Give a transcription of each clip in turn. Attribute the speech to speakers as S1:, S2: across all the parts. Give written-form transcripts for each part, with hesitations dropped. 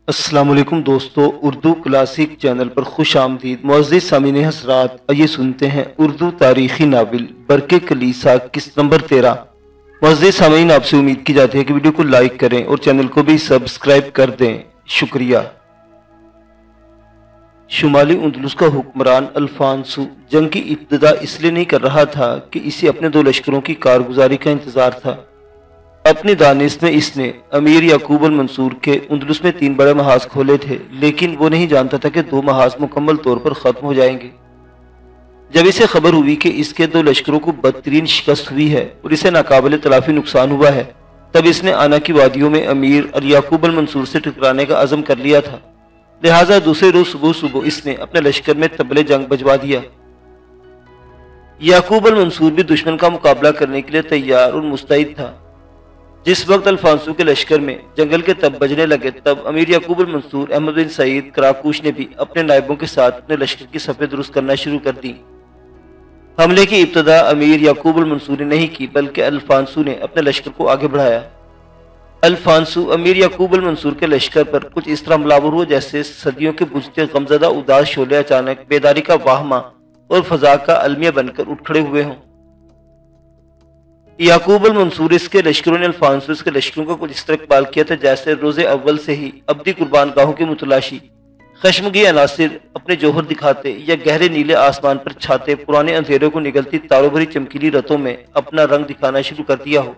S1: السلام علیکم دوستو، اردو کلاسک چینل پر خوش آمدید۔ معزز سامعین حضرات، آئیے سنتے ہیں اردو تاریخی ناول برق کلیسا قسط نمبر 13۔ معزز سامعین، آپ سے امید کی جاتی ہے کہ ویڈیو کو لائک کریں اور چینل کو بھی سبسکرائب کر دیں، شکریہ۔ شمالی اندلس کا حکمران الفانسو جنگ کی ابتدا اس لیے نہیں کر رہا تھا کہ اسے اپنے دو لشکروں کی کارگزاری کا انتظار تھا۔ اپنی دانش میں اس نے امیر یعقوب المنصور کے اندلس میں 3 بڑے محاذ کھولے تھے، لیکن وہ نہیں جانتا تھا کہ 2 محاذ مکمل طور پر ختم ہو جائیں گے۔ جب اسے خبر ہوئی کہ اس کے 2 لشکروں کو بدترین شکست ہوئی ہے اور اسے ناقابل تلافی نقصان ہوا ہے، تب اس نے آنا کی وادیوں میں امیر یعقوب المنصور سے ٹکرانے کا عزم کر لیا تھا۔ لہٰذا دوسرے روز صبح اس نے اپنے لشکر میں طبلِ جنگ بجوا دیا۔ یعقوب المنصور بھی دشمن کا مقابلہ کرنے کے لیے تیار اور مستعد تھا۔ جس وقت الفانسو کے لشکر میں جنگل کے تب بجنے لگے، تب امیر یعقوب المنصور احمد بن سعید کراکوش نے بھی اپنے نائبوں کے ساتھ اپنے لشکر کی صفیں درست کرنا شروع کر دی۔ حملے کی ابتدا امیر یعقوب المنصور نے نہیں کی، بلکہ الفانسو نے اپنے لشکر کو آگے بڑھایا۔ الفانسو امیر یعقوب المنصور کے لشکر پر کچھ اس طرح حملہ ہوا جیسے صدیوں کے بجھتے غمزدہ اداس شعلے اچانک بیداری کا واہمہ اور فضا کا المیہ بن کر اٹھ کھڑے ہوئے ہوں۔ یعقوب المنصور اس کے لشکروں نے الفانسو اس کے لشکروں کا کچھ اس طرح اقبال کیا تھا جیسے روز اول سے ہی ابدی قربان گاہوں کی متلاشی، خشمگی عناصر اپنے جوہر دکھاتے یا گہرے نیلے آسمان پر چھاتے پرانے اندھیروں کو نگلتی تاروں بھری چمکیلی رتوں میں اپنا رنگ دکھانا شروع کر دیا ہو۔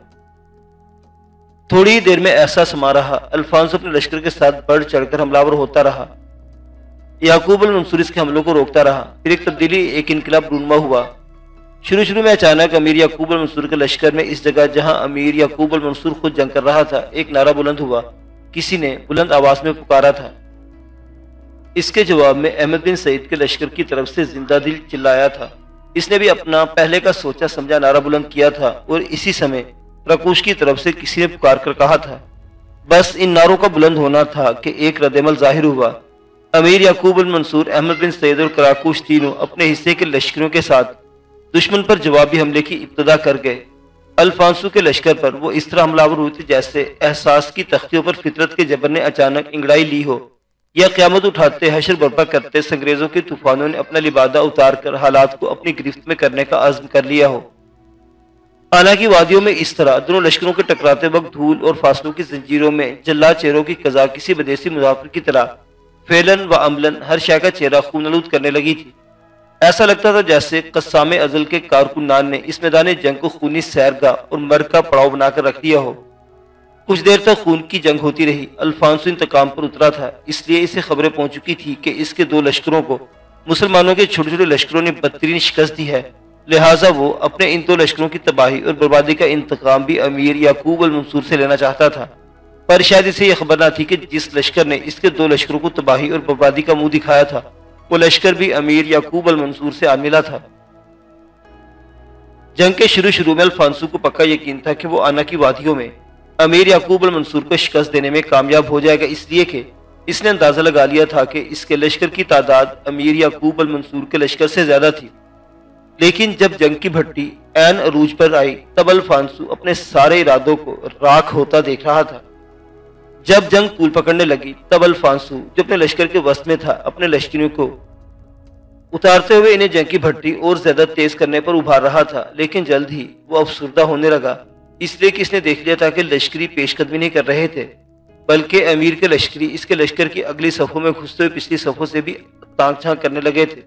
S1: تھوڑی دیر میں ایسا سما رہا، الفانسو اپنے لشکر کے ساتھ بڑھ چڑھ کر حملہ ہوتا رہا۔ یعقوب المنصور اس کے حملوں کو روکتا رہا۔ پھر ایک تبدیلی، ایک انقلاب رونما ہوا۔ شروع میں اچانک امیر یعقوب المنصور کے لشکر میں اس جگہ جہاں امیر یعقوب المنصور خود جنگ کر رہا تھا، ایک نعرہ بلند ہوا۔ کسی نے بلند آواز میں پکارا تھا۔ اس کے جواب میں احمد بن سعید کے لشکر کی طرف سے زندہ دل چلایا تھا۔ اس نے بھی اپنا پہلے کا سوچا سمجھا نعرہ بلند کیا تھا، اور اسی سمے کراکوش کی طرف سے کسی نے پکار کر کہا تھا۔ بس ان نعروں کا بلند ہونا تھا کہ ایک رد عمل ظاہر ہوا۔ امیر یعقوب المنصور، احمد بن سعید اور کراکوش تینوں اپنے حصے کے لشکروں کے ساتھ دشمن پر جوابی حملے کی ابتدا کر گئے۔ الفانسو کے لشکر پر وہ اس طرح حملہ ہوئے تھے جیسے احساس کی تختیوں پر فطرت کے جبر نے اچانک انگڑائی لی ہو، یا قیامت اٹھاتے حشر برپا کرتے سنگریزوں کے طوفانوں نے اپنا لبادہ اتار کر حالات کو اپنی گرفت میں کرنے کا عزم کر لیا ہو۔ آنا کی وادیوں میں اس طرح دونوں لشکروں کے ٹکراتے وقت دھول اور فاصلوں کی زنجیروں میں جلا چہروں کی قضا کسی بدیسی مسافر کی طرح فعلاً و عملاً ہر شے کا چہرہ خون آلود کرنے لگی تھی۔ ایسا لگتا تھا جیسے قسام ازل کے کارکنان نے اس میدان جنگ کو خونی سیرگاہ اور مرگ کا پڑاؤ بنا کر رکھ دیا ہو۔ کچھ دیر تک خون کی جنگ ہوتی رہی۔ الفانسو انتقام پر اترا تھا، اس لیے اسے خبریں پہنچ چکی تھی کہ اس کے 2 لشکروں کو مسلمانوں کے چھوٹے چھوٹے لشکروں نے بدترین شکست دی ہے۔ لہٰذا وہ اپنے ان 2 لشکروں کی تباہی اور بربادی کا انتقام بھی امیر یعقوب المنصور سے لینا چاہتا تھا، پر شاید اسے یہ خبر نہ تھی کہ جس لشکر نے اس کے 2 لشکروں کو تباہی اور بربادی کا منہ دکھایا تھا، وہ لشکر بھی امیر یعقوب المنصور سے ملا تھا۔ جنگ کے شروع میں الفانسو کو پکا یقین تھا کہ وہ آنا کی وادیوں میں امیر یعقوب المنصور کو شکست دینے میں کامیاب ہو جائے گا، اس لیے کہ اس نے اندازہ لگا لیا تھا کہ اس کے لشکر کی تعداد امیر یعقوب المنصور کے لشکر سے زیادہ تھی۔ لیکن جب جنگ کی بھٹی عین عروج پر آئی، تب الفانسو اپنے سارے ارادوں کو راکھ ہوتا دیکھ رہا تھا۔ جب جنگ پول پکڑنے لگی، تب الفانسو جو اپنے لشکر کے وسط میں تھا، اپنے لشکریوں کو اتارتے ہوئے انہیں جنگ کی بھٹی اور زیادہ تیز کرنے پر ابھار رہا تھا، لیکن جلد ہی وہ افسردہ ہونے لگا، اس لیے کہ اس نے دیکھ لیا تھا کہ لشکری پیش قدمی نہیں کر رہے تھے، بلکہ امیر کے لشکری اس کے لشکر کی اگلی صفوں میں گھستے ہوئے پچھلی صفوں سے بھی تانک جھانک کرنے لگے تھے۔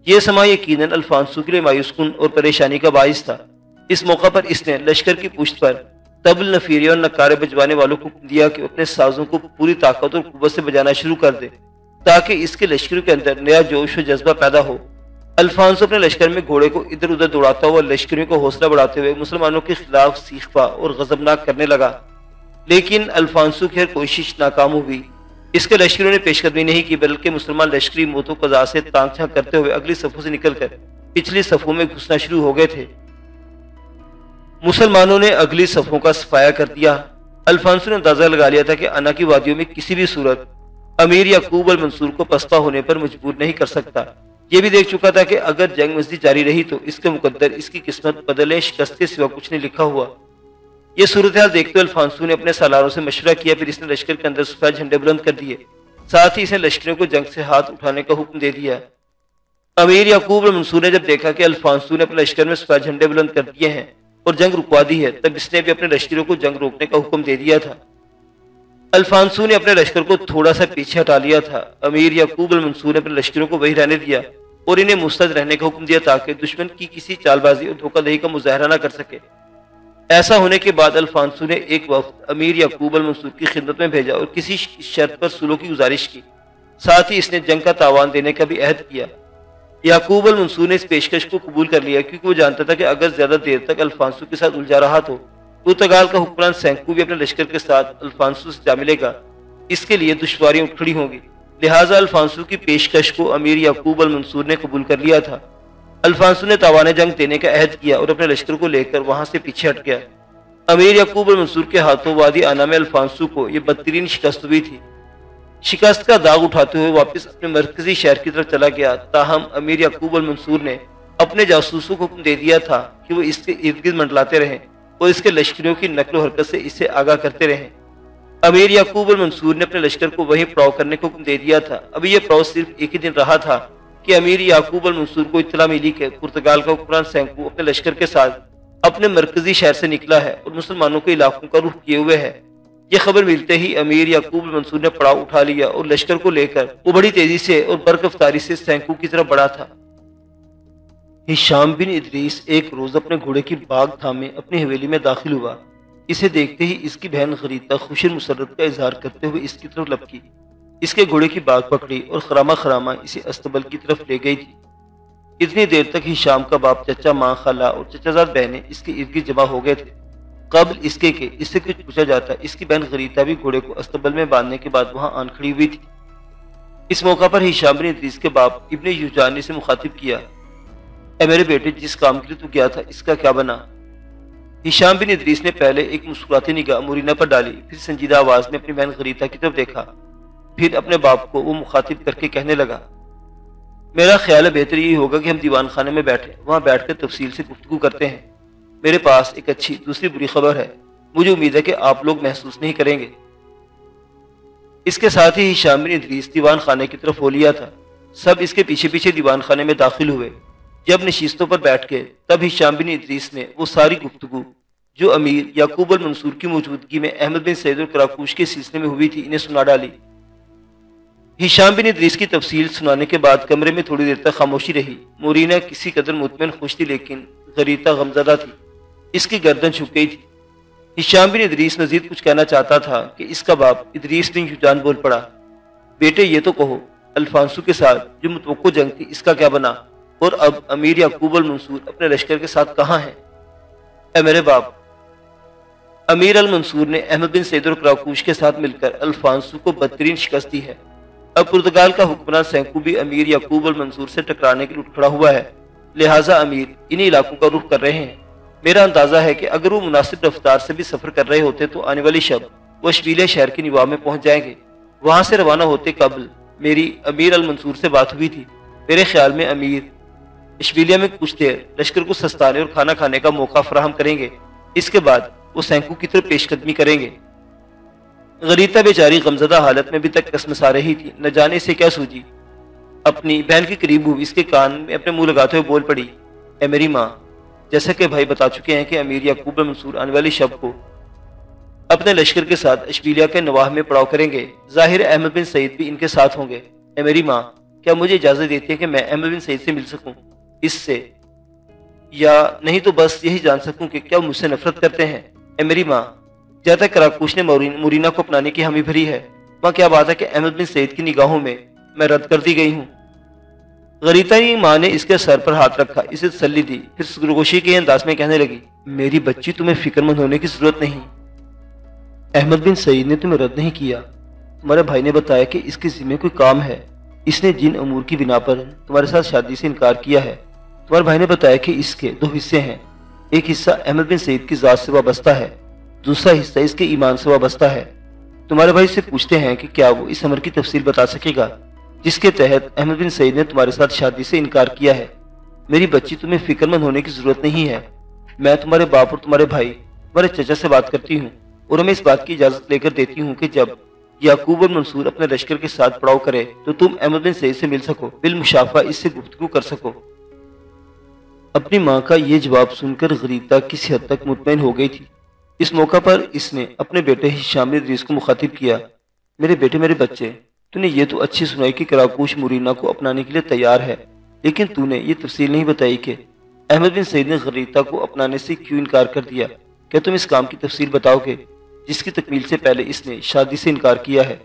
S1: یہ سما یقیناً الفانسو کے لیے مایوس کن اور پریشانی کا باعث تھا۔ اس موقع پر اس نے لشکر کی پشت پر طبل نفیرے اور نکارے بجوانے والوں کو دیا کہ اپنے سازوں کو پوری طاقت اور قوت سے بجانا شروع کر دے تاکہ اس کے لشکروں کے اندر نیا جوش و جذبہ پیدا ہو۔ الفانسو اپنے لشکر میں گھوڑے کو ادھر ادھر دوڑاتا ہوا لشکریوں کو حوصلہ بڑھاتے ہوئے مسلمانوں کے خلاف سیخپا اور غضبناک کرنے لگا، لیکن الفانسو کی ہر کوشش ناکام ہوئی۔ اس کے لشکریوں نے پیش قدمی نہیں کی، بلکہ مسلمان لشکری موت و قضاء سے تانک جھانک کرتے ہوئے اگلی صفوں سے نکل کر پچھلی صفوں میں گھسنا شروع ہو گئے تھے۔ مسلمانوں نے اگلی صفوں کا صفایا کر دیا۔ الفانسو نے اندازہ لگا لیا تھا کہ آنا کی وادیوں میں کسی بھی صورت امیر یعقوب المنصور کو پسپا ہونے پر مجبور نہیں کر سکتا۔ یہ بھی دیکھ چکا تھا کہ اگر جنگ مزید جاری رہی تو اس کے مقدر، اس کی قسمت بدلے شکست کے سوا کچھ نہیں لکھا ہوا۔ یہ صورتحال دیکھتے ہوئے الفانسو نے اپنے سالاروں سے مشورہ کیا، پھر اس نے لشکر کے اندر سفید جھنڈے بلند کر دیے، ساتھ ہی اس نے لشکریوں کو جنگ سے ہاتھ اٹھانے کا حکم دے دیا۔ امیر یعقوب المنصور نے جب دیکھا کہ الفانسو نے اپنے لشکر میں سفید جھنڈے بلند کر دیے ہیں اور جنگ رکوا دی ہے، تب اس نے بھی اپنے لشکریوں کو جنگ روکنے کا حکم دے دیا تھا۔ الفانسو نے اپنے لشکر کو تھوڑا سا پیچھے ہٹا لیا تھا۔ امیر یعقوب المنصور نے اپنے لشکروں کو وہی رہنے دیا اور انہیں مستعد رہنے کا حکم دیا تاکہ دشمن کی کسی چال بازی اور دھوکہ دہی کا مظاہرہ نہ کر سکے۔ ایسا ہونے کے بعد الفانسو نے ایک وفد امیر یعقوب المنصور کی خدمت میں بھیجا اور کسی شرط پر صلح کی گزارش کی، ساتھ ہی اس نے جنگ کا تاوان دینے کا بھی عہد کیا۔ یعقوب المنصور نے اس پیشکش کو قبول کر لیا کیونکہ وہ جانتا تھا کہ اگر زیادہ دیر تک الفانسو کے ساتھ الجھا رہا تو پرتگال کا حکمران سینکو بھی اپنے لشکر کے ساتھ الفانسو سے جا ملے گا، اس کے لیے دشواریاں اٹھ کھڑی ہوں گی۔ لہٰذا الفانسو کی پیشکش کو امیر یعقوب المنصور نے قبول کر لیا تھا۔ الفانسو نے تاوان جنگ دینے کا عہد کیا اور اپنے لشکر کو لے کر وہاں سے پیچھے ہٹ گیا۔ امیر یعقوب المنصور کے ہاتھوں وادی آنا میں الفانسو کو یہ بدترین شکست ہوئی تھی۔ شکست کا داغ اٹھاتے ہوئے واپس اپنے مرکزی شہر کی طرف چلا گیا، تاہم امیر یعقوب المنصور نے اپنے جاسوسوں کو حکم دے دیا تھا کہ وہ اس کے ارد گرد منڈلاتے رہیں اور اس کے لشکریوں کی نقل و حرکت سے اسے آگاہ کرتے رہیں۔ امیر یعقوب المنصور نے اپنے لشکر کو وہیں پڑاؤ کرنے کا حکم دے دیا تھا۔ ابھی یہ پڑاؤ صرف ایک ہی دن رہا تھا کہ امیر یعقوب المنصور کو اطلاع ملی کہ پرتگال کا حکمران سینکو اپنے لشکر کے ساتھ اپنے مرکزی شہر سے نکلا ہے اور مسلمانوں کے علاقوں کا رخ کیے ہوئے ہے۔ یہ خبر ملتے ہی امیر یعقوب المنصور نے پڑاؤ اٹھا لیا اور لشکر کو لے کر وہ بڑی تیزی سے اور برق رفتاری سے سینکو کی طرف بڑھا تھا۔ ہشام بن ادریس ایک روز اپنے گھوڑے کی باگ تھامے اپنی حویلی میں داخل ہوا۔ اسے دیکھتے ہی اس کی بہن غریتا خوشی مسرت کا اظہار کرتے ہوئے اس کی طرف لپکی، اس کے گھوڑے کی باگ پکڑی اور خرامہ خرامہ اسے استبل کی طرف لے گئی تھی۔ اتنی دیر تک ہشام کا باپ، چچا، ماں، خالہ اور چچا زاد بہنیں اس کے ارد گرد جمع ہو گئے تھے۔ قبل اس کے کہ اس سے کچھ پوچھا جاتا، اس کی بہن غریتا بھی گھوڑے کو استبل میں باندھنے کے بعد وہاں آن کھڑی ہوئی تھی۔ اس موقع پر ہشام بن ادریس کے باپ ابن یوجان نے اسے مخاطب کیا، اے میرے بیٹے، جس کام کے لیے تو گیا تھا اس کا کیا بنا؟ ہشام بن ادریس نے پہلے ایک مسکراتی نگاہ مورینہ پر ڈالی، پھر سنجیدہ آواز میں اپنی بہن غریتا کی طرف دیکھا، پھر اپنے باپ کو وہ مخاطب کر کے کہنے لگا، میرا خیال ہے بہتر یہی ہوگا کہ ہم دیوان خانے میں بیٹھیں، وہاں بیٹھ کر تفصیل سے گفتگو کرتے ہیں۔ میرے پاس ایک اچھی دوسری بری خبر ہے، مجھے امید ہے کہ آپ لوگ محسوس نہیں کریں گے۔ اس کے ساتھ ہی ہشام بن ادریس دیوان خانے کی طرف ہو لیا تھا۔ سب اس کے پیچھے پیچھے دیوان خانے میں داخل ہوئے۔ جب نشستوں پر بیٹھ گئے تب ہشام بن ادریس نے وہ ساری گفتگو جو امیر یعقوب المنصور کی موجودگی میں احمد بن سعید القراقوش کے سلسلے میں ہوئی تھی انہیں سنا ڈالی۔ ہشام بن ادریس کی تفصیل سنانے کے بعد کمرے میں تھوڑی دیر تک خاموشی رہی۔ مورینہ کسی قدر مطمئن خوش تھی لیکن غریتا غمزدہ تھی، اس کی گردن جھک گئی تھی۔ ہشام بن ادریس مزید کچھ کہنا چاہتا تھا کہ اس کا باپ ادریس بن یوجان بول پڑا، بیٹے یہ تو کہو، الفانسو کے ساتھ جو متوقع جنگ تھی اس کا کیا بنا، اور اب امیر یعقوب المنصور اپنے لشکر کے ساتھ کہاں ہیں؟ اے میرے باپ، امیر المنصور نے احمد بن سعید القراقوش کے ساتھ مل کر الفانسو کو بدترین شکست دی ہے۔ اب پرتگال کا حکمران سینکو بھی امیر یعقوب المنصور سے ٹکرانے کے لیے اٹھ کھڑا ہوا ہے، لہٰذا امیر انہی علاقوں کا رخ کر رہے ہیں۔ میرا اندازہ ہے کہ اگر وہ مناسب رفتار سے بھی سفر کر رہے ہوتے تو آنے والی شب وہ اشبیلیہ شہر کی نواح میں پہنچ جائیں گے۔ وہاں سے روانہ ہوتے قبل میری امیر المنصور سے بات ہوئی تھی۔ میرے خیال میں امیر اشبیلیہ میں کچھ دیر لشکر کو سستانے اور کھانا کھانے کا موقع فراہم کریں گے، اس کے بعد وہ سینکو کی طرف پیش قدمی کریں گے۔ غریتا بیچاری غمزدہ حالت میں بھی تک کسمسا رہی تھی، نہ جانے سے کیا سوجی۔ اپنی بہن کے قریب ہوئی، اس کے کان میں اپنے منہ لگاتے ہوئے بول پڑی، اے میری ماں، جیسا کہ بھائی بتا چکے ہیں کہ امیر یعقوب المنصور آنے والی شب کو اپنے لشکر کے ساتھ اشبیلیہ کے نواح میں پڑاؤ کریں گے۔ ظاہر احمد بن سعید بھی ان کے ساتھ ہوں گے۔ اے میری ماں، کیا مجھے اجازت دیتی ہے کہ میں احمد بن سعید سے مل سکوں؟ اس سے یا نہیں تو بس یہی جان سکوں کہ کیا مجھ سے نفرت کرتے ہیں۔ اے میری ماں، جہاں تک کراکوش نے مورینہ کو اپنانے کی حامی بھری ہے، وہاں کیا بات ہے کہ احمد بن سعید کی نگاہوں میں میں رد کر دی گئی ہوں۔ غریتا کی ماں نے اس کے سر پر ہاتھ رکھا، اسے تسلی دی، پھر سرگوشی کے انداز میں کہنے لگی، میری بچی، تمہیں فکر مند ہونے کی ضرورت نہیں۔ احمد بن سعید نے تمہیں رد نہیں کیا۔ تمہارے بھائی نے بتایا کہ اس کے ذمہ کوئی کام ہے۔ اس نے جن امور کی بنا پر تمہارے ساتھ شادی سے انکار کیا ہے، تمہارے بھائی نے بتایا کہ اس کے دو حصے ہیں۔ ایک حصہ احمد بن سعید کی ذات سے وابستہ ہے، دوسرا حصہ اس کے ایمان سے وابستہ ہے۔ تمہارے بھائی سے پوچھتے ہیں کہ کیا وہ اس امر کی تفصیل بتا سکے گا جس کے تحت احمد بن سعید نے تمہارے ساتھ شادی سے انکار کیا ہے۔ میری بچی، تمہیں فکر مند ہونے کی ضرورت نہیں ہے۔ میں تمہارے باپ اور تمہارے بھائی तुम्हारे चचा से बात करती हूँ और हमें इस बात की इजाजत लेकर देती हूँ कि जब याकूब और मंसूर अपने लश्कर के साथ पड़ाव करे तो तुम अहमद बिन सईद से मिल सको, बिल मुशाफा इससे गुफ्तगू कर सको। अपनी माँ का ये जवाब सुनकर गरीता किसी हद तक मुतमईन हो गई थी। इस मौका पर इसने अपने बेटे हिशाम इदरीस को मुखातिब किया, मेरे बेटे, मेरे बच्चे, तूने ये तो अच्छी सुनाई कि कराकूश मुरीना को अपनाने के लिए तैयार है, लेकिन तूने ये तफसील नहीं बताई कि अहमद बिन सईद ने गरीता को अपनाने से क्यों इनकार कर दिया। क्या तुम इस काम की तफसील बताओगे जिसकी तकमील से पहले इसने शादी से इनकार किया है।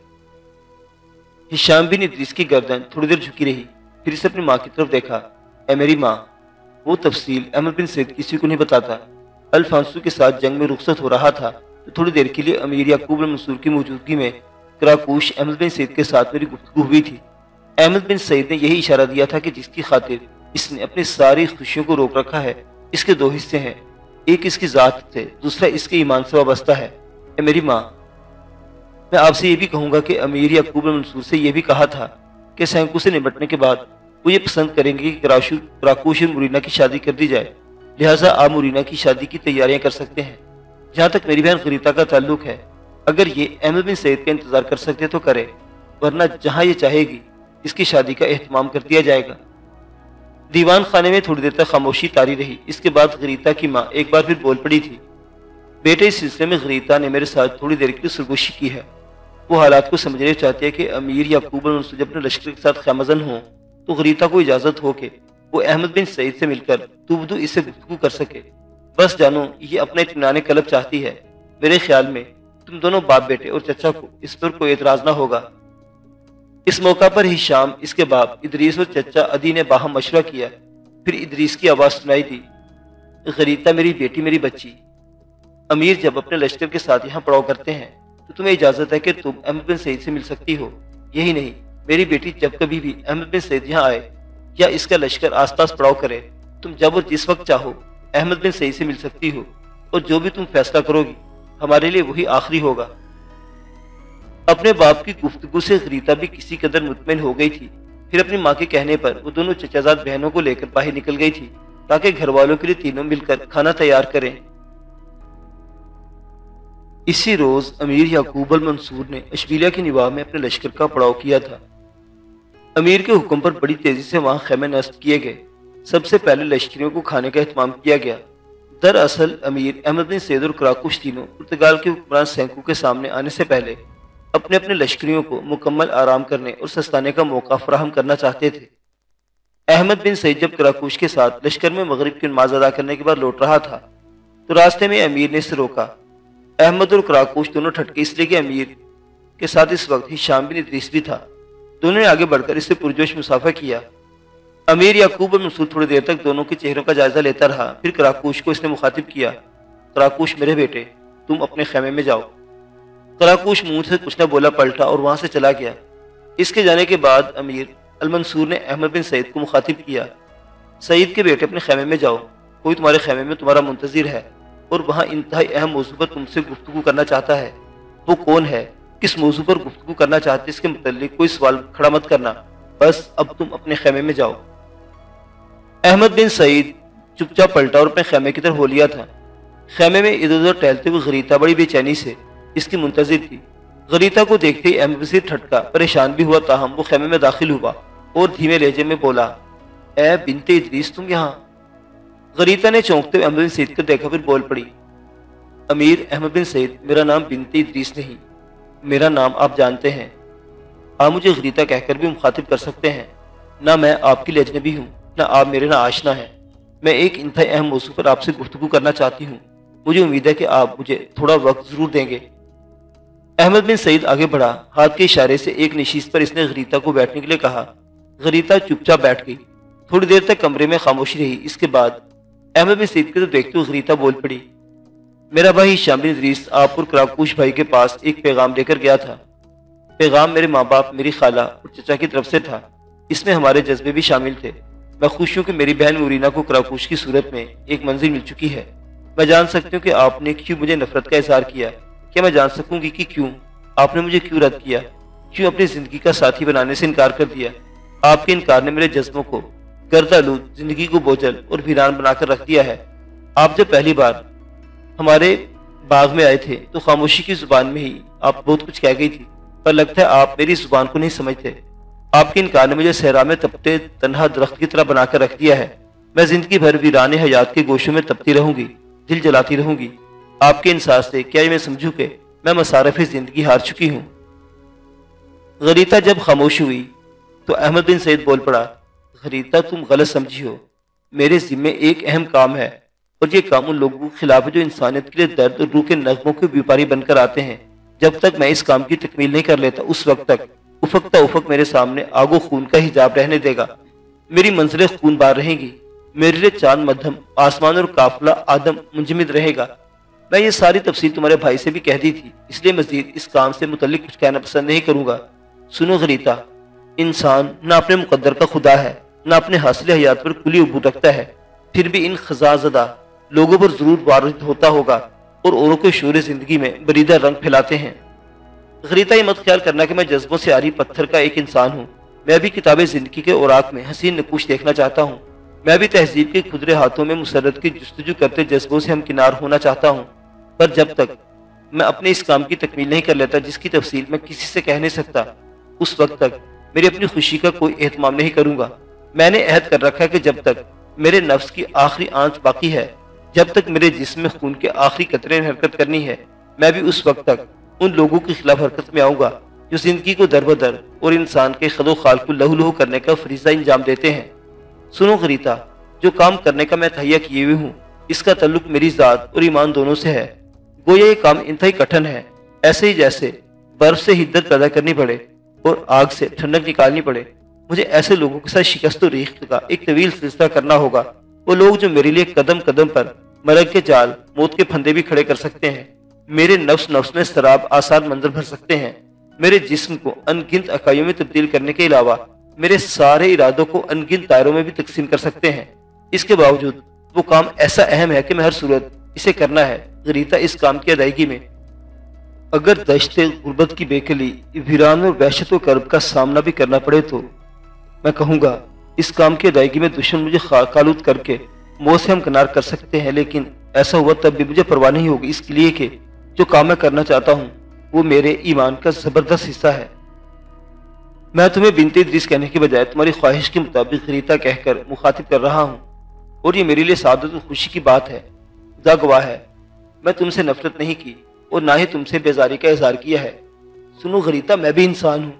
S1: हिशाम बिन इदरीस की गर्दन थोड़ी देर झुकी रही, फिर इसे अपनी माँ की तरफ देखा। ऐ मेरी माँ, वो तफसील अहमद बिन सईद किसी को नहीं बताता। अल्फांसो के साथ जंग में रुखसत हो रहा था तो थोड़ी देर के लिए अमीर याकूब और मंसूर की मौजूदगी में कराकूश अहमद बिन सईद के साथ मेरी गुफ्तगू हुई थी। अहमद बिन सईद ने यही इशारा दिया था कि जिसकी खातिर इसने अपनी सारी खुशियों को रोक रखा है, इसके दो हिस्से हैं, एक इसकी जात से, दूसरा इसके ईमान से वाबस्ता है। ए मेरी माँ, मैं आपसे ये भी कहूंगा कि अमीर याकूब और मंसूर से यह भी कहा था कि सैंकू से निपटने के बाद वो ये पसंद करेंगे कि कराकूश और मुरीना की शादी कर दी जाए, लिहाजा आप मुरीना की शादी की तैयारियां कर सकते हैं। जहाँ तक मेरी बहन गरीता का ताल्लुक है, अगर ये अहमद बिन सईद का इंतजार कर सकते तो करे, वरना जहाँ ये चाहेगी इसकी शादी का एहतमाम कर दिया जाएगा। दीवान खाने में थोड़ी देर तक खामोशी तारी रही। इसके बाद गरीता की माँ एक बार फिर बोल पड़ी थी, बेटे, इस सिलसिले में गरीता ने मेरे साथ थोड़ी देर की सरगोशी की है। वो हालात को समझना चाहती है कि अमीर याकूब और मंसूर अपने लश्कर के साथ खैमजन हो तो गरीता को इजाजत हो कि वो अहमद बिन सईद से मिलकर तुबदू इससे गुफ्तगू कर सके। बस जानो, ये अपना इत्मीनान कल्ब चाहती है। मेरे ख्याल में तुम दोनों बाप बेटे और चचा को इस पर कोई एतराज ना होगा। इस मौका पर हिशाम, इसके बाप इदरीस और चचा अदी ने बाहम मशवरा किया। फिर इदरीस की आवाज सुनाई दी, गरीता मेरी बेटी, मेरी बच्ची, अमीर जब अपने लश्कर के साथ यहाँ पड़ाव करते हैं तो तुम्हें इजाजत है कि तुम अहमद बिन सईद से मिल सकती हो। यही नहीं मेरी बेटी, जब कभी भी अहमद बिन सईद यहाँ आए या इसका लश्कर आसपास पड़ाव करे, तुम जब और जिस वक्त चाहो अहमद बिन सईद से मिल सकती हो, और जो भी तुम फैसला करोगी हमारे लिए वही आखिरी होगा। अपने बाप की गुफ्तगू से गरीता भी किसी कदर मुतमईन हो गई थी। फिर अपनी माँ के कहने पर वो दोनों चचाजाद बहनों को लेकर बाहर निकल गई थी ताकि घर वालों के लिए तीनों मिलकर खाना तैयार करें। इसी रोज अमीर याकूब अल मंसूर ने अशबीलिया की निवाह में अपने लश्कर का पड़ाव किया था। अमीर के हुक्म पर बड़ी तेजी से वहां खैमे नस्ब किए गए। सबसे पहले लश्करियों को खाने का एहतमाम किया गया। दरअसल अमीर अहमद बिन सईद और कराकूश तीनों पुर्तगाल के हुक्मरान सैंकू के सामने आने से पहले अपने अपने लश्करियों को मुकम्मल आराम करने और सस्ताने का मौका फराहम करना चाहते थे। अहमद बिन सईद जब कराकूश के साथ लश्कर में मगरिब की नमाज अदा करने के बाद लौट रहा था तो रास्ते में अमीर ने इसे रोका। अहमद और कराकूश दोनों ठटके, इसलिए कि अमीर के साथ इस वक्त हिशाम बिन इदरीस भी था। दोनों ने आगे बढ़कर इससे पुरजोश मुसाफा किया। अमीर याकूब और मंसूर थोड़ी देर तक दोनों के चेहरों का जायजा लेता रहा। फिर कराकूश को इसने मुखातिब किया, कराकूश मेरे बेटे, तुम अपने खैमे में जाओ। कराकूश मुंह से कुछ न बोला, पलटा और वहां से चला गया। इसके जाने के बाद अमीर अल मंसूर ने अहमद बिन सईद को मुखातिब किया, सईद के बेटे, अपने खैमे में जाओ, कोई तुम्हारे खैमे में तुम्हारा मुंतजिर है और वहां इंतहाई अहम मौजू पर तुमसे गुफ्तगू करना चाहता है। वो कौन है, किस मौजू पर गुफ्तगू करना चाहते, इसके मुतल्लिक कोई सवाल खड़ा मत करना, बस अब तुम अपने खैमे में जाओ। अहमद बिन सईद चुपचाप पलटा और अपने खैमे की तरफ हो लिया था। खैमे में इधर उधर टहलते हुए गरीता बड़ी बेचैनी से इसकी मुंतजिर थी। गरीता को देखते ही अहमद बिन सईद ठटका, परेशान भी हुआ, ताहम वो खैमे में दाखिल हुआ और धीमे लहजे में बोला, ए बिनते इदरीस, तुम यहाँ। गरीता ने चौंकते हुए अहमद बिन सईद को देखा, फिर बोल पड़ी, अमीर अहमद बिन सईद, मेरा नाम बिनते इदरीस नहीं, मेरा नाम आप जानते हैं। आप मुझे गरीता कहकर भी मुखातिब कर सकते हैं। ना मैं आपकी लिए अजनबी हूँ, ना आप मेरे ना आशना हैं। मैं एक इंतहाई अहम मौजू पर आपसे गुफ्तगू करना चाहती हूँ। मुझे उम्मीद है कि आप मुझे थोड़ा वक्त जरूर देंगे। अहमद बिन सईद आगे बढ़ा। हाथ के इशारे से एक नशीस पर इसने गरीता को बैठने के लिए कहा। गरीता चुपचाप बैठ गई। थोड़ी देर तक कमरे में खामोशी रही। इसके बाद अहमद बिन सईद की तरफ देखते हुए गरीता बोल पड़ी, मेरा भाई हिशाम बिन इदरीस आप और कराकूश भाई के पास एक पैगाम लेकर गया था। पैगाम मेरे माँ बाप, मेरी खाला और चचा की तरफ से था। इसमें हमारे जज्बे भी शामिल थे। मैं खुश हूँ कि मेरी बहन मुरीना को कराकूश की सूरत में एक मंजिल मिल चुकी है। मैं जान सकती हूँ कि आपने क्यों मुझे नफरत का इजहार किया। क्या मैं जान सकूंगी कि क्यों आपने मुझे क्यों रद्द किया, क्यों अपनी जिंदगी का साथी बनाने से इनकार कर दिया। आपके इनकार ने मेरे जज्बों को गर्दालूद, जिंदगी को बोझल और वीरान बनाकर रख दिया है। आप जब पहली बार हमारे बाग में आए थे तो खामोशी की जुबान में ही आप बहुत कुछ कह गई थी, पर लगता है आप मेरी जुबान को नहीं समझते। आपके इनकार ने मुझे सहरा में तपते तन्हा दरख्त की तरह बनाकर रख दिया है। मैं जिंदगी भर वीराने हयात के गोशों में तपती रहूंगी, दिल जलाती रहूंगी। आपके इंसार से क्या ये मैं समझूं कि मैं मसारफ जिंदगी हार चुकी हूं। गरीता जब खामोश हुई तो अहमद बिन सईद बोल पड़ा, गरीता तुम गलत समझी हो, मेरे जिम्मे एक अहम काम है, और ये काम उन लोगों के खिलाफ है जो इंसानियत के लिए दर्द और रूह के नगमों के व्यापारी बनकर आते हैं। जब तक मैं इस काम की तकमील नहीं कर लेता उस वक्त तक उफकता उफक मेरे सामने आगो खून का हिजाब रहने देगा। मेरी मंजिलें खून बार रहेंगी, मेरे लिए चांद मध्यम आसमान और काफिला आदम मुंजमिद रहेगा। मैं ये सारी तफसील तुम्हारे भाई से भी कह दी थी, इसलिए मजीद इस काम से मुतल्लिक कुछ कहना पसंद नहीं करूंगा। सुनो गरीता, इंसान न अपने मुकद्दर का खुदा है, न अपने हासिल हयात पर कुली उबूर रखता है, फिर भी इन खजाजदा लोगों पर जरूर वारिद होता होगा और औरों के शोर जिंदगी में बरीदा रंग फैलाते हैं। गरीता, ये मत ख्याल करना कि मैं जज्बों से आरी पत्थर का एक इंसान हूँ। मैं भी किताबें जिंदगी के औराक में हसीन नकूश देखना चाहता हूँ। मैं भी तहजीब के खुदरे हाथों में मुसरत की जुस्तजू करते जज्बों से हमकिनार होना चाहता हूँ। पर जब तक मैं अपने इस काम की तकमील नहीं कर लेता जिसकी तफसील मैं किसी से कह नहीं सकता, उस वक्त तक मेरी अपनी खुशी का कोई एहतमाम नहीं करूंगा। मैंने अहद कर रखा है कि जब तक मेरे नफ्स की आखिरी आंच बाकी है, जब तक मेरे जिस्म में खून के आखिरी कतरे ने हरकत करनी है, मैं भी उस वक्त तक उन लोगों के खिलाफ हरकत में आऊंगा जो जिंदगी को दर बदर और इंसान के खदो खाल को लहू लहू करने का फरीजा इंजाम देते हैं। सुनो गरीता, जो काम करने का मैं तहैया किए हुए हूँ, इसका ताल्लुक मेरी जात और ईमान दोनों से है। गोया ये काम इंतहाई कठिन है, ऐसे ही जैसे बर्फ से हिद्दत पैदा करनी पड़े और आग से ठंडक निकालनी पड़े। मुझे ऐसे लोगों के साथ शिकस्त और रीख का एक तवील सिलसिला करना होगा। वो लोग जो मेरे लिए कदम कदम पर मरग के जाल, मौत के फंदे भी खड़े कर सकते हैं, मेरे नफ्स में शराब आसान मंजर भर सकते हैं, मेरे जिस्म को अनगिनत इकाइयों में तब्दील करने के अलावा मेरे सारे इरादों को अनगिनत दायरों में भी तकसीम कर सकते हैं। इसके बावजूद वो काम ऐसा अहम है कि मैं हर सूरत इसे करना है। गरीता, इस काम की अदायगी में अगर दश्ते गुर्बत की बेकली, वीरान और वहशत व कर्ब का सामना भी करना पड़े तो मैं कहूँगा इस काम की अदायगी में दुश्मन मुझे खालूद करके मौत से हमकिनार कर सकते हैं, लेकिन ऐसा हुआ तब भी मुझे परवाह नहीं होगी, इसलिए कि जो काम मैं करना चाहता हूँ वो मेरे ईमान का जबरदस्त हिस्सा है। मैं तुम्हें बिनते इद्रीस कहने के बजाय तुम्हारी ख्वाहिश के मुताबिक गरीता कहकर मुखातिब कर रहा हूँ, और ये मेरे लिए सादत और खुशी की बात है। खुदा गवाह है, मैं तुमसे नफरत नहीं की और ना ही तुमसे बेजारी का इजहार किया है। सुनो गरीता, मैं भी इंसान हूँ,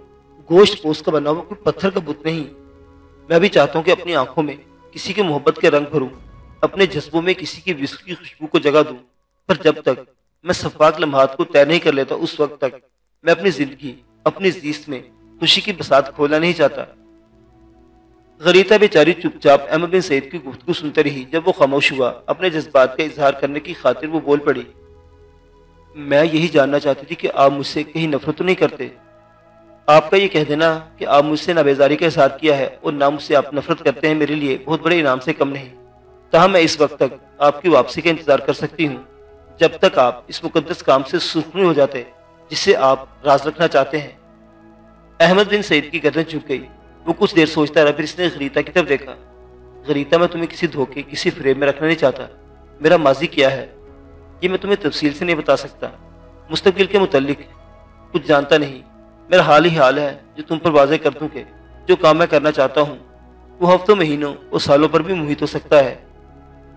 S1: गोश्त पोस्ट का बना हुआ कोई पत्थर का बुत नहीं। मैं भी चाहता हूँ कि अपनी आंखों में किसी के मोहब्बत के रंग भरूं, अपने जज्बों में किसी की विस्क की खुशबू को जगा दूं, पर जब तक मैं सफाक लम्हात को तय नहीं कर लेता उस वक्त तक मैं अपनी जिंदगी, अपनी जीस्त में खुशी की बसात खोलना नहीं चाहता। गरीता बेचारी चुपचाप अहमद बिन सईद की गुफ्तगू सुनते रही। जब वो खामोश हुआ, अपने जज्बात का इजहार करने की खातिर वो बोल पड़ी, मैं यही जानना चाहती थी कि आप मुझसे कहीं नफरत तो नहीं करते। आपका ये कह देना कि आप मुझसे नाबेजारी का इजहार किया है और ना मुझसे आप नफरत करते हैं मेरे लिए बहुत बड़े इनाम से कम नहीं। ताहम मैं इस वक्त तक आपकी वापसी का इंतजार कर सकती हूँ जब तक आप इस मुकद्दस काम से सुरखरू हो जाते जिससे आप राज रखना चाहते हैं। अहमद बिन सईद की गर्दन झुक गई। वो कुछ देर सोचता रहा, फिर इसने गरीता की तरफ देखा। गरीता, मैं तुम्हें किसी धोखे, किसी फ्रेम में रखना नहीं चाहता। मेरा माजी क्या है ये मैं तुम्हें तफसील से नहीं बता सकता। मुस्तकबिल के मुतल्लिक कुछ जानता नहीं। मेरा हाल ही हाल है जो तुम पर वाज़ेह कर दूं कि जो काम मैं करना चाहता हूँ वो हफ्तों, महीनों और सालों पर भी मुहित हो सकता है।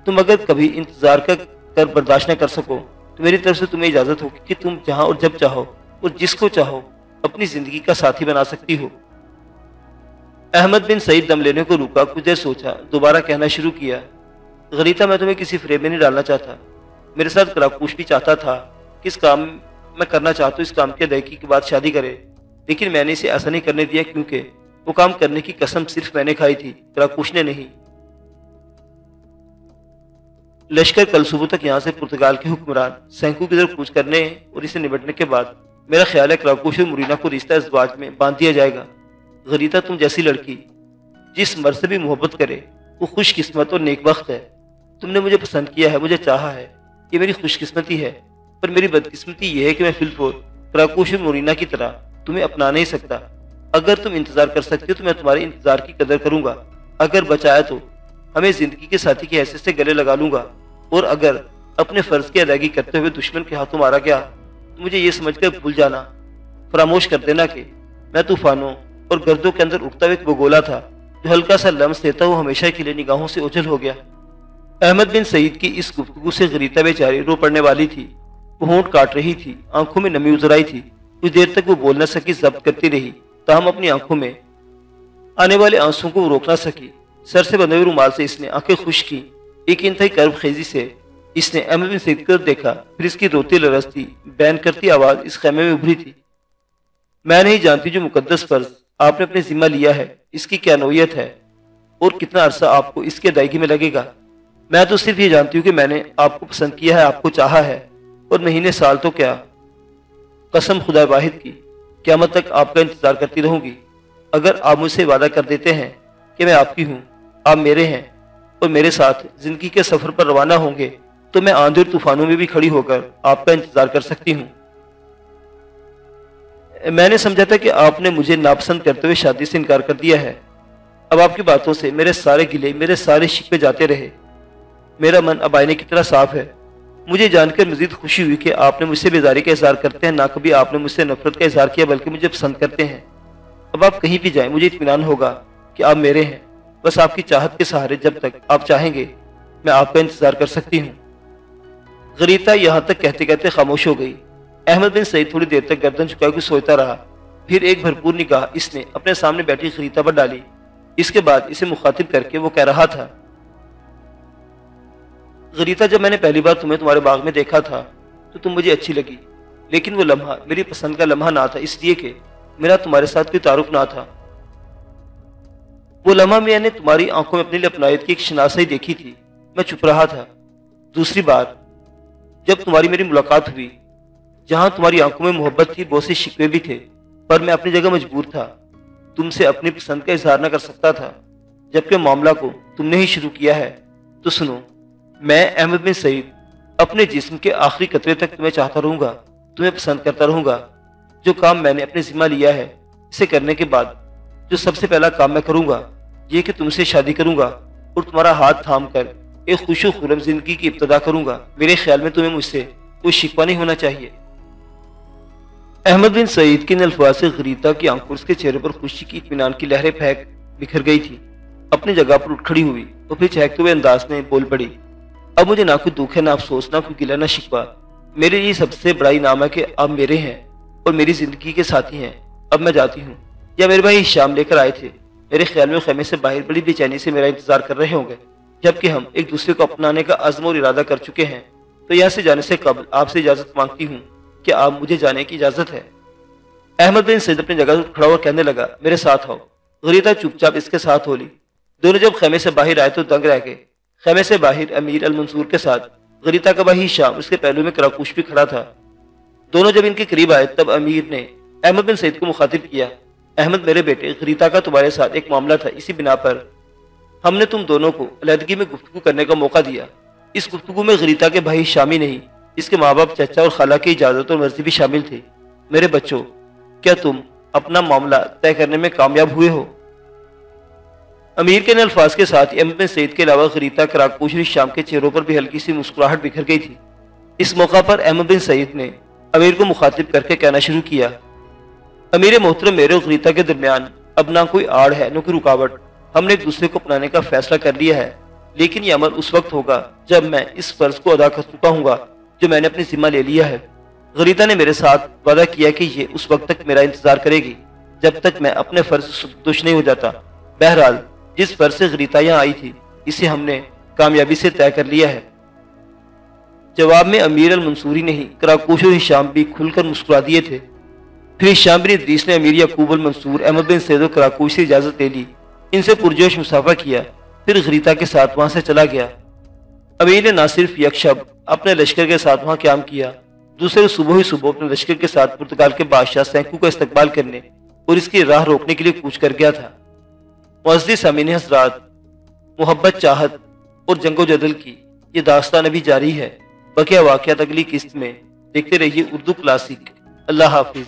S1: तुम अगर कभी इंतजार कर बर्दाश्त न कर सको तो मेरी तरफ से तुम्हें इजाजत होगी कि तुम जहाँ और जब चाहो और जिसको चाहो अपनी जिंदगी का साथी बना सकती हो। अहमद बिन सईद दम लेने को रुका, कुछ देर सोचा, दोबारा कहना शुरू किया, गरीता, मैं तुम्हें किसी फ्रेम में नहीं डालना चाहता। मेरे साथ करापूश भी चाहता था कि इस काम मैं करना चाहता हूँ, इस काम की अदायगी के बाद शादी करे, लेकिन मैंने इसे ऐसा नहीं करने दिया क्योंकि वो काम करने की कसम सिर्फ मैंने खाई थी, करापूश ने नहीं। लश्कर कल सुबह तक यहाँ से पुर्तगाल के हुक्मरान सैंकू की तरफ कूच करने और इसे निपटने के बाद मेरा ख्याल है करापूश और मुरीना को रिश्ता इज़्वाज में बांध दिया जाएगा। गरीता, तुम जैसी लड़की जिस मर्द से भी मोहब्बत करे वो खुशकिस्मत और नेकबख्त है। तुमने मुझे पसंद किया है, मुझे चाहा है, ये मेरी खुशकिस्मती है। पर मेरी बदकिस्मती ये है कि मैं फिलफोर करापूश और मुरीना की तरह तुम्हें अपना नहीं सकता। अगर तुम इंतजार कर सकते हो तो मैं तुम्हारे इंतजार की कदर करूंगा। अगर बचाया तो हमें जिंदगी के साथी की हैसियत से गले लगा लूंगा, और अगर अपने फर्ज की अदायगी करते हुए दुश्मन के हाथों मारा गया तो मुझे ये समझकर भूल जाना, फरामोश कर देना कि मैं तूफानों और गर्दों के अंदर उठता हुआ एक बगोला था जो हल्का सा लम्स देता हुआ हमेशा के लिए निगाहों से ओझल हो गया। अहमद बिन सईद की इस गुफ्तगू से गरीता बेचारी रो पड़ने वाली थी। वो होंठ काट रही थी, आंखों में नमी उतर आई थी। कुछ देर तक वो बोल न सकी, जब्त करती रही, ताहम अपनी आंखों में आने वाले आंसुओं को रोक ना सकी। सर से बंधे हुए रुमाल से इसने आंखें खुश की। एक इंतहाई कर्ब खेजी से इसने अहमद बिन सईद को देखा, फिर इसकी रोती लरसती बैन करती आवाज इस खैमे में उभरी थी। मैं नहीं जानती जो मुकद्दस फर्ज आपने अपने जिम्मा लिया है इसकी क्या नौयत है और कितना अरसा आपको इसकी अदायगी में लगेगा। मैं तो सिर्फ ये जानती हूँ कि मैंने आपको पसंद किया है, आपको चाहा है, और महीने साल तो क्या, कसम खुदा वाहिद की क़यामत तक आपका इंतजार करती रहूंगी। अगर आप मुझसे वादा कर देते हैं कि मैं आपकी हूँ, आप मेरे हैं और मेरे साथ जिंदगी के सफर पर रवाना होंगे, तो मैं आंधी और तूफानों में भी खड़ी होकर आपका इंतजार कर सकती हूँ। मैंने समझा था कि आपने मुझे नापसंद करते हुए शादी से इनकार कर दिया है। अब आपकी बातों से मेरे सारे गिले, मेरे सारे शिकवे जाते रहे। मेरा मन अब आईने की तरह साफ है। मुझे जानकर मजीद खुशी हुई कि आपने मुझसे बेजारी का इजहार करते हैं, ना कभी आपने मुझसे नफरत का इजहार किया, बल्कि मुझे पसंद करते हैं। अब आप कहीं भी जाएं, मुझे इत्मीनान होगा कि आप मेरे हैं। बस आपकी चाहत के सहारे जब तक आप चाहेंगे मैं आपका इंतजार कर सकती हूँ। गरीता यहाँ तक कहते कहते खामोश हो गई। अहमद बिन सईद थोड़ी देर तक गर्दन झुकाए हुए सोचता रहा। फिर एक भरपूर निगाह इसने अपने सामने बैठी गरीता पर डाली। इसके बाद इसे मुखातिब करके वो कह रहा था, गरीता, जब मैंने पहली बार तुम्हें तुम्हारे बाग में देखा था तो तुम मुझे अच्छी लगी, लेकिन वो लम्हा मेरी पसंद का लम्हा ना था, इसलिए कि मेरा तुम्हारे साथ कोई तारुफ ना था। वो लम्हा मैंने तुम्हारी आंखों में अपनी अपनायत की एक शनासाई देखी थी। मैं चुप रहा था। दूसरी बार जब तुम्हारी मेरी मुलाकात हुई, जहां तुम्हारी आंखों में मोहब्बत थी, बहुत से शिकवे भी थे, पर मैं अपनी जगह मजबूर था। तुमसे अपनी पसंद का इजहार न कर सकता था, जबकि मामला को तुमने ही शुरू किया है। तो सुनो, मैं अहमद बिन सईद अपने जिस्म के आखिरी कतरे तक तुम्हें चाहता रहूंगा, तुम्हें पसंद करता रहूंगा। जो काम मैंने अपने जिम्मा लिया है, इसे करने के बाद जो सबसे पहला काम मैं करूंगा ये कि तुमसे शादी करूंगा और तुम्हारा हाथ थाम कर एक खुशो खुरम जिंदगी की इब्तदा करूंगा। मेरे ख्याल में तुम्हें मुझसे कोई शिकवा नहीं होना चाहिए। अहमद बिन सईद के इन अल्फाज से गरीता की आंखों उसके चेहरे पर खुशी की इत्मीनान की लहरें फेंक बिखर गई थी। अपनी जगह पर उठ खड़ी हुई तो फिर चहकते हुए अंदाज में बोल पड़ी, अब मुझे ना कोई दुख है, ना अफसोस, ना कोई गिला, ना शिकवा। मेरे लिए सबसे बड़ा इनाम है कि आप मेरे हैं और मेरी जिंदगी के साथी हैं। अब मैं जाती हूँ। या मेरे भाई शाम लेकर आए थे। मेरे ख्याल में खेमे से बाहर बड़ी बेचैनी से मेरा इंतजार कर रहे होंगे। जबकि हम एक दूसरे को अपनाने का अज़्म और इरादा कर चुके हैं, तो यहाँ से जाने से कबल आपसे इजाजत मांगती हूँ कि आप मुझे जाने की इजाजत है। अहमद बिन सईद अपनी जगह से खड़ा और कहने लगा, मेरे साथ आओ। गरीता चुपचाप इसके साथ हो ली। दोनों जब खेमे से बाहर आए तो दंग रह गए। खेमे से बाहर अमीर अल मंसूर के साथ गरीता का भाई शाम उसके पहलू में कराकूश भी खड़ा था। दोनों जब इनके करीब आए तब अमीर ने अहमद बिन सईद को मुखातिब किया, अहमद मेरे बेटे, गरीता का तुम्हारे साथ एक मामला था। इसी बिना पर हमने तुम दोनों को अलहदगी में गुफ्तगू करने का मौका दिया। इस गुफ्तगू में गरीता के भाई शामी नहीं, इसके माँ बाप, चाचा और खाला की इजाजत और मर्जी भी शामिल थी। मेरे बच्चों, क्या तुम अपना मामला तय करने में कामयाब हुए हो? अमीर के इन अल्फाज के साथ अहमद बिन सईद के अलावा गरीता, कराकूश और शाम के चेहरों पर भी हल्की सी मुस्कुराहट बिखर गई थी। इस मौका पर अहमद बिन सईद ने अमीर को मुखातिब करके कहना शुरू किया, अमीर मोहतरम, मेरे और गरीता के दरमियान अब ना कोई आड़ है, न कोई रुकावट। हमने एक दूसरे को अपनाने का फैसला कर लिया है, लेकिन यह अमल उस वक्त होगा जब मैं इस फर्ज को अदा कर चुका हूँ जो मैंने अपनी जिम्मा ले लिया है। गरीता ने मेरे साथ वादा किया कि ये उस वक्त तक मेरा इंतजार करेगी जब तक मैं अपने फर्ज से संतुष्ट नहीं हो जाता। बहरहाल, जिस फर्ज से गरीता यहाँ आई थी, इसे हमने कामयाबी से तय कर लिया है। जवाब में अमीर अल मंसूरी नहीं, कराकूश और हिशाम भी खुलकर मुस्कुरा दिए थे। फिर हिशाम बिन इदरीस ने अमीर याकूब अल मंसूर, अहमद बिन सईद और कराकूश से इजाजत ले ली। इनसे पुरजोश मुसाफा किया, फिर गरीता के साथ वहां से चला गया। अमीर ने न सिर्फ यकशब अपने लश्कर के साथ वहां क्याम किया, दूसरे सुबह ही सुबह अपने लश्कर के साथ पुर्तगाल के बादशाह सैंकू का इस्तकबाल करने और इसकी राह रोकने के लिए कूच कर गया था। मुअज़्ज़िज़ सामीन हज़रात, मोहब्बत, चाहत और जंगो जदल की ये दास्तान अभी जारी है। बकिया वाक़यात अगली किस्त में देखते रहिए उर्दू क्लासिक। अल्लाह हाफिज।